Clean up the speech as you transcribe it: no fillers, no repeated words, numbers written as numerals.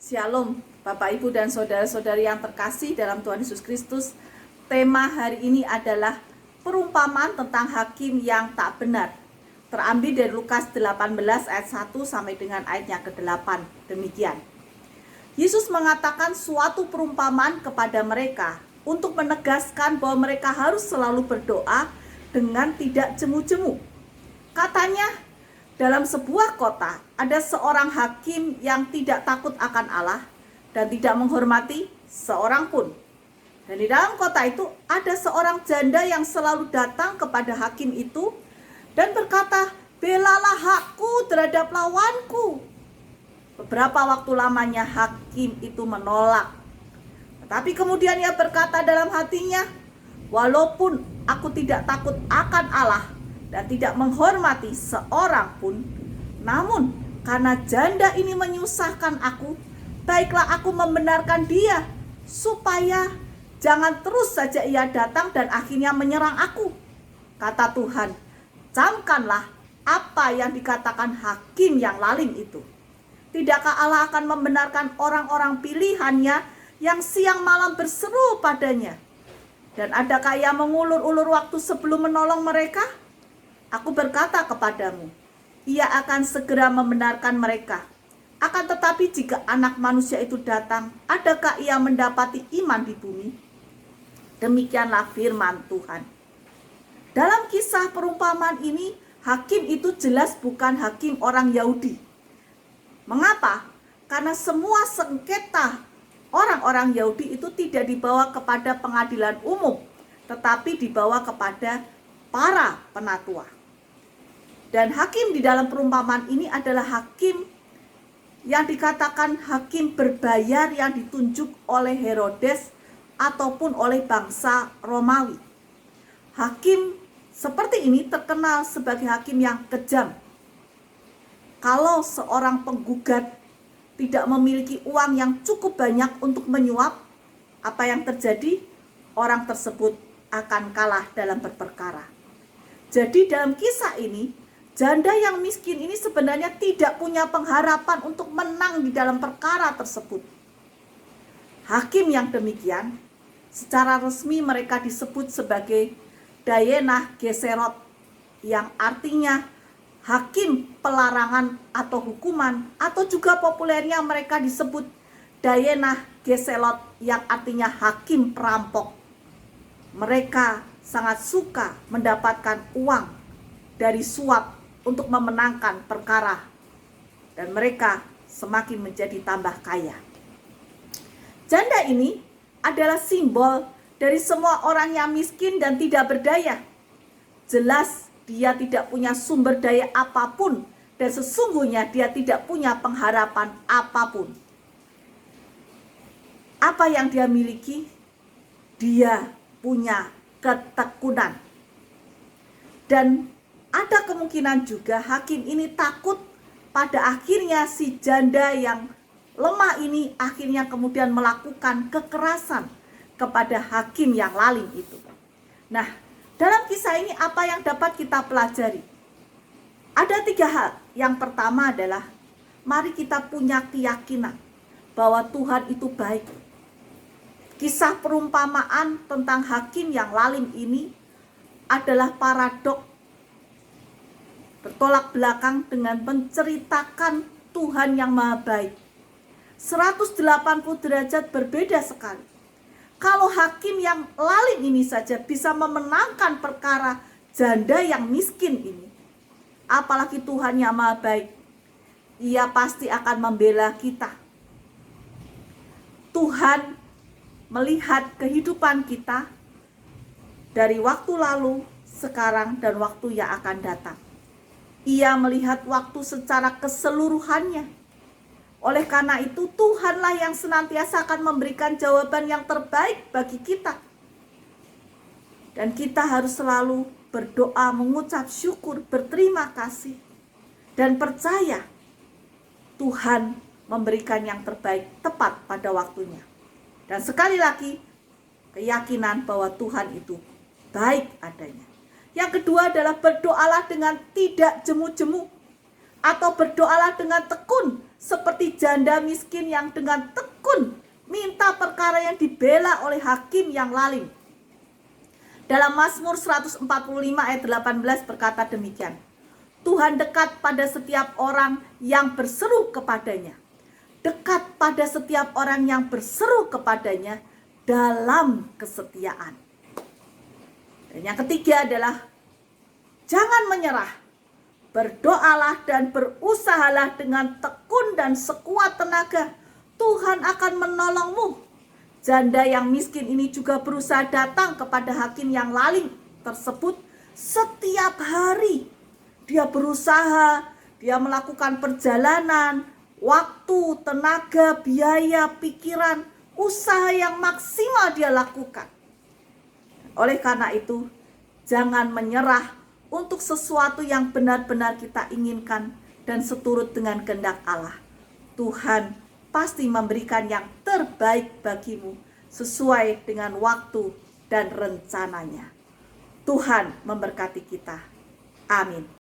Shalom, Bapak Ibu dan saudara-saudari yang terkasih dalam Tuhan Yesus Kristus. Tema hari ini adalah perumpamaan tentang hakim yang tak benar. Terambil dari Lukas 18 ayat 1 sampai dengan ayatnya ke-8. Demikian. Yesus mengatakan suatu perumpamaan kepada mereka untuk menegaskan bahwa mereka harus selalu berdoa dengan tidak jemu-jemu. Katanya, dalam sebuah kota ada seorang hakim yang tidak takut akan Allah dan tidak menghormati seorang pun. Dan di dalam kota itu ada seorang janda yang selalu datang kepada hakim itu dan berkata, "Belalah hakku terhadap lawanku." Beberapa waktu lamanya hakim itu menolak. Tetapi kemudian ia berkata dalam hatinya, "Walaupun aku tidak takut akan Allah dan tidak menghormati seorang pun, namun karena janda ini menyusahkan aku, baiklah aku membenarkan dia, supaya jangan terus saja ia datang dan akhirnya menyerang aku." Kata Tuhan, "Camkanlah apa yang dikatakan hakim yang lalim itu. Tidakkah Allah akan membenarkan orang-orang pilihannya yang siang malam berseru padanya? Dan adakah ia mengulur-ulur waktu sebelum menolong mereka? Aku berkata kepadamu, ia akan segera membenarkan mereka. Akan tetapi jika anak manusia itu datang, adakah ia mendapati iman di bumi?" Demikianlah firman Tuhan. Dalam kisah perumpamaan ini, hakim itu jelas bukan hakim orang Yahudi. Mengapa? Karena semua sengketa orang-orang Yahudi itu tidak dibawa kepada pengadilan umum, tetapi dibawa kepada para penatua. Dan hakim di dalam perumpamaan ini adalah hakim yang dikatakan hakim berbayar yang ditunjuk oleh Herodes ataupun oleh bangsa Romawi. Hakim seperti ini terkenal sebagai hakim yang kejam. Kalau seorang penggugat tidak memiliki uang yang cukup banyak untuk menyuap, apa yang terjadi? Orang tersebut akan kalah dalam berperkara. Jadi dalam kisah ini, janda yang miskin ini sebenarnya tidak punya pengharapan untuk menang di dalam perkara tersebut. Hakim yang demikian, secara resmi mereka disebut sebagai Dayenah Geserot, yang artinya hakim pelarangan atau hukuman, atau juga populernya mereka disebut Dayenah Geselot, yang artinya hakim perampok. Mereka sangat suka mendapatkan uang dari suap untuk memenangkan perkara, dan mereka semakin menjadi tambah kaya. Janda ini adalah simbol dari semua orang yang miskin dan tidak berdaya. Jelas dia tidak punya sumber daya apapun, dan sesungguhnya dia tidak punya pengharapan apapun. Apa yang dia miliki? Dia punya ketekunan. Dan ada kemungkinan juga hakim ini takut pada akhirnya si janda yang lemah ini akhirnya kemudian melakukan kekerasan kepada hakim yang lalim itu. Nah, dalam kisah ini apa yang dapat kita pelajari? Ada 3 hal. Yang pertama adalah mari kita punya keyakinan bahwa Tuhan itu baik. Kisah perumpamaan tentang hakim yang lalim ini adalah paradok, bertolak belakang dengan menceritakan Tuhan yang maha baik. 180 derajat berbeda sekali. Kalau hakim yang lalim ini saja bisa memenangkan perkara janda yang miskin ini, apalagi Tuhan yang maha baik, ia pasti akan membela kita. Tuhan melihat kehidupan kita dari waktu lalu, sekarang, dan waktu yang akan datang. Ia melihat waktu secara keseluruhannya. Oleh karena itu, Tuhanlah yang senantiasa akan memberikan jawaban yang terbaik bagi kita. Dan kita harus selalu berdoa, mengucap syukur, berterima kasih, dan percaya Tuhan memberikan yang terbaik tepat pada waktunya. Dan sekali lagi, keyakinan bahwa Tuhan itu baik adanya. Yang kedua adalah berdoalah dengan tidak jemu-jemu. Atau berdoalah dengan tekun seperti janda miskin yang dengan tekun minta perkara yang dibela oleh hakim yang lalim. Dalam Mazmur 145 ayat 18 berkata demikian, Tuhan dekat pada setiap orang yang berseru kepadanya. Dekat pada setiap orang yang berseru kepadanya dalam kesetiaan. Dan yang ketiga adalah jangan menyerah. Berdoalah dan berusahalah dengan tekun dan sekuat tenaga. Tuhan akan menolongmu. Janda yang miskin ini juga berusaha datang kepada hakim yang lalim tersebut setiap hari. Dia berusaha, dia melakukan perjalanan, waktu, tenaga, biaya, pikiran, usaha yang maksimal dia lakukan. Oleh karena itu, jangan menyerah untuk sesuatu yang benar-benar kita inginkan dan seturut dengan kehendak Allah. Tuhan pasti memberikan yang terbaik bagimu sesuai dengan waktu dan rencananya. Tuhan memberkati kita. Amin.